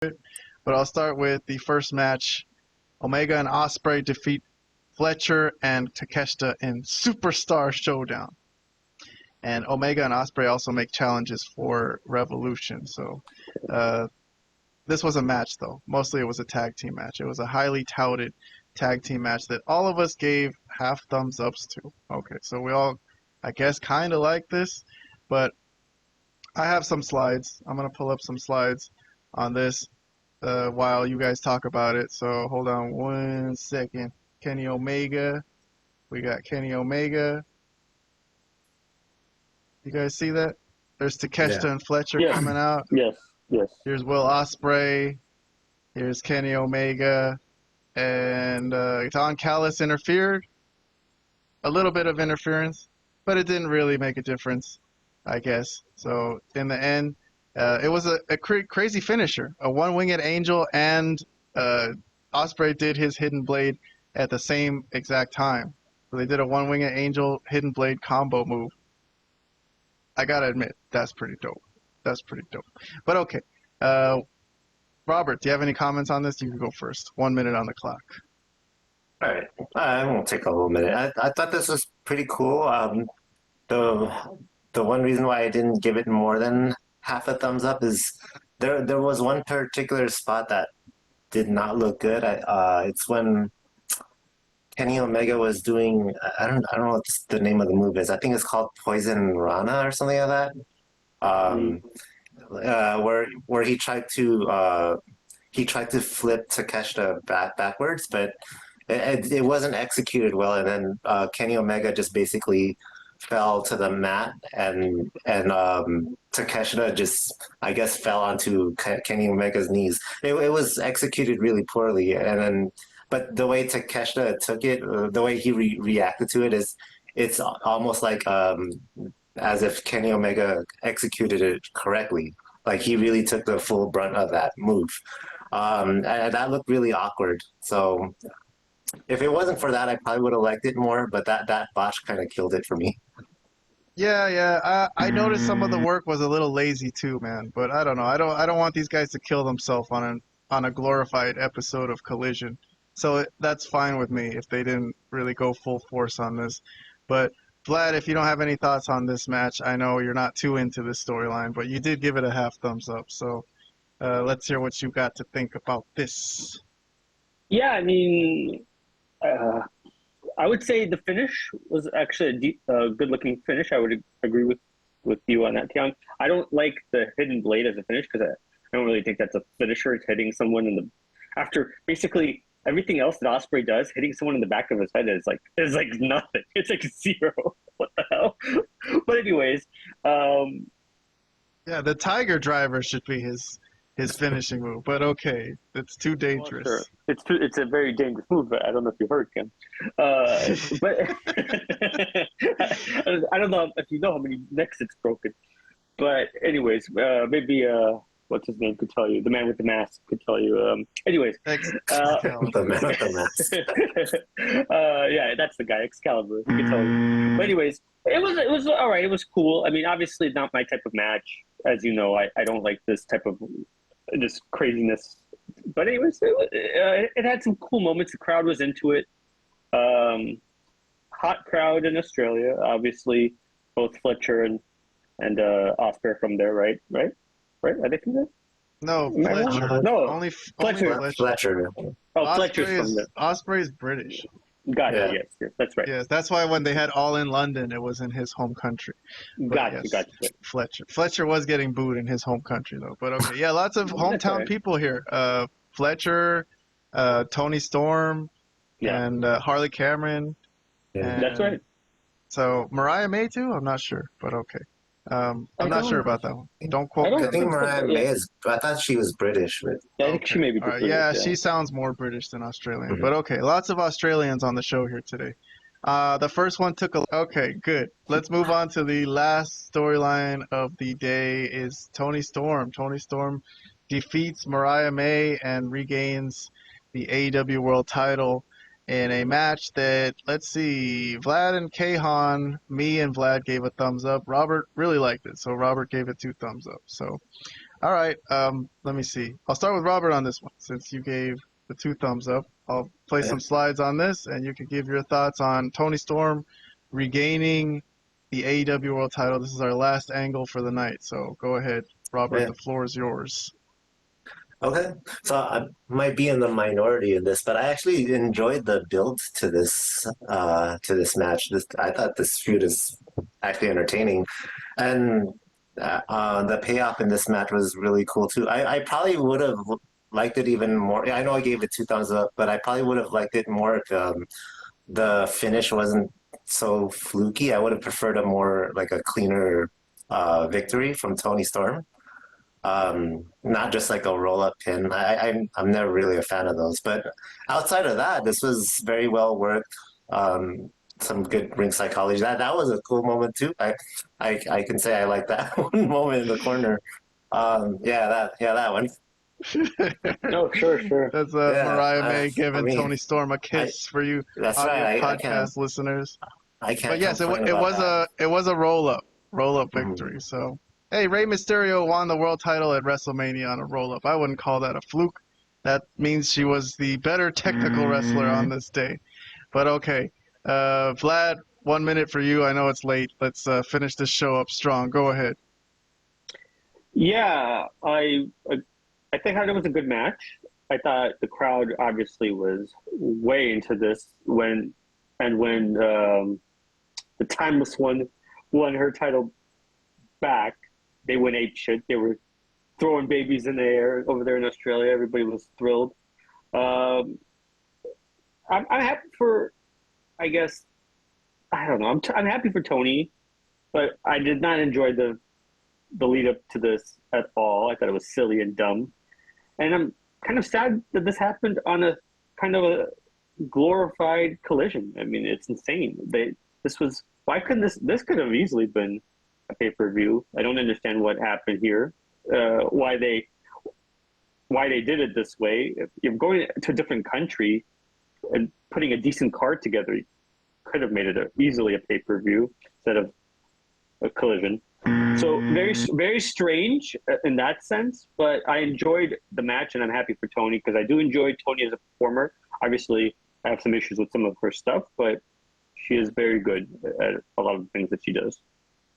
But I'll start with the first match. Omega and Ospreay defeat Fletcher and Takeshita in Superstar Showdown. And Omega and Ospreay also make challenges for Revolution. So this was a match, though. Mostly it was a tag team match. It was a highly touted tag team match that all of us gave half thumbs ups to. Okay, so we all, I guess, kind of like this. But I have some slides. I'm going to pull up some slides on this while you guys talk about it. So hold on 1 second. Kenny Omega. We got Kenny Omega. You guys see that? There's Takeshita and Fletcher coming out. Yes. Here's Will Ospreay. Here's Kenny Omega. And Don Callis interfered. A little bit of interference, but it didn't really make a difference, I guess. So in the end, it was a crazy finisher. A one-winged angel, and Ospreay did his hidden blade at the same exact time. So they did a one-winged angel hidden blade combo move. I gotta admit, that's pretty dope. But okay. Robert, do you have any comments on this? You can go first. 1 minute on the clock. All right. I won't take a whole minute. I thought this was pretty cool. The one reason why I didn't give it more than half a thumbs up is there was one particular spot that did not look good. It's when Kenny Omega was doing, I don't know what the name of the move is. I think it's called Poison Rana or something like that. Where he tried to flip Takeshita backwards, but it wasn't executed well, and then Kenny Omega just basically fell to the mat, and Takeshita just, I guess, fell onto Kenny Omega's knees. It was executed really poorly, but the way Takeshita took it, the way he reacted to it it's almost like as if Kenny Omega executed it correctly. Like he really took the full brunt of that move. And that looked really awkward. So if it wasn't for that, I probably would have liked it more, but that botch kind of killed it for me. Yeah. I noticed some of the work was a little lazy too, man. But I don't know. I don't want these guys to kill themselves on a glorified episode of Collision. So that's fine with me if they didn't really go full force on this. But Vlad, if you don't have any thoughts on this match, I know you're not too into this storyline, but you did give it a half thumbs up. So let's hear what you got to think about this. Yeah, I mean, I would say the finish was actually a good-looking finish. I would agree with you on that, Tian. I don't like the hidden blade as a finish because I don't really think that's a finisher. It's hitting someone after basically everything else that Ospreay does, hitting someone in the back of his head is like nothing. It's like zero. What the hell? But anyways, yeah, the Tiger Driver should be his finishing move. But okay, it's too dangerous. Well, sure. It's a very dangerous move. But I don't know if you heard, Ken. But I don't know if you know how many necks it's broken. But anyways, maybe what's his name could tell you. The man with the mask could tell you. Anyways, The man with the mask. Yeah, that's the guy, Excalibur. He could tell you. But anyways, it was all right. It was cool. I mean, obviously not my type of match. As you know, I don't like this type of this craziness. But anyways, it had some cool moments. The crowd was into it. Hot crowd in Australia. Obviously, both Fletcher and Ospreay from there, right? Are they from there? No, Fletcher. No, only Fletcher. Fletcher. Oh, Fletcher's from there. Ospreay's British. Got it. Yes, that's right. Yes, that's why when they had All in London, it was in his home country. Got you. Fletcher was getting booed in his home country, though. But okay, yeah, lots of hometown people here. Fletcher, Tony Storm, and Harley Cameron. Yeah. That's right. So Mariah May too? I'm not sure, but okay. I'm not sure about that one. Don't quote me. I think Mariah May I thought she was British. But... Yeah, I think she may be British. Yeah, she sounds more British than Australian. Mm-hmm. But okay, lots of Australians on the show here today. The first one took Okay, good. Let's move on to the last storyline of the day is Tony Storm. Tony Storm defeats Mariah May and regains the AEW World title in a match that, let's see, Vlad and Kahan, me and Vlad gave a thumbs up. Robert really liked it, so Robert gave it 2 thumbs up. So All right. Let me see. I'll start with Robert on this one since you gave the 2 thumbs up. I'll play some slides on this, and you can give your thoughts on Tony Storm regaining the AEW World Title. This is our last angle for the night, so go ahead, Robert. The floor is yours. Okay, so I might be in the minority in this, but I actually enjoyed the build to this match. I thought this feud is actually entertaining, and the payoff in this match was really cool too. I probably would have liked it even more. I know I gave it 2 thumbs up, but I probably would have liked it more if the finish wasn't so fluky. I would have preferred a more like a cleaner victory from Tony Storm. Not just like a roll up pin. I'm never really a fan of those. But outside of that, this was very well worked. Some good ring psychology. That was a cool moment too. I can say I like that one moment in the corner. That one. No, sure. That's Mariah May giving Tony Storm a kiss for you that's audio right. podcast listeners. I can't. But yes, it was a roll up victory. So hey, Rey Mysterio won the world title at WrestleMania on a roll up. I wouldn't call that a fluke. That means she was the better technical wrestler on this day. But okay, Vlad, 1 minute for you. I know it's late. Let's finish this show up strong. Go ahead. Yeah, I think it was a good match. I thought the crowd obviously was way into this when the Timeless One won her title back. They went ape shit. They were throwing babies in the air over there in Australia. Everybody was thrilled. I'm happy for, I guess, I don't know. I'm happy for Tony, but I did not enjoy the lead up to this at all. I thought it was silly and dumb. And I'm kind of sad that this happened on a kind of a glorified collision. I mean, it's insane. Why couldn't this could have easily been a pay-per-view. I don't understand what happened here. Why they did it this way. If you're going to a different country and putting a decent card together, you could have made it easily a pay-per-view instead of a collision. So very, very strange in that sense, but I enjoyed the match and I'm happy for Tony because I do enjoy Tony as a performer. Obviously, I have some issues with some of her stuff, but she is very good at a lot of the things that she does.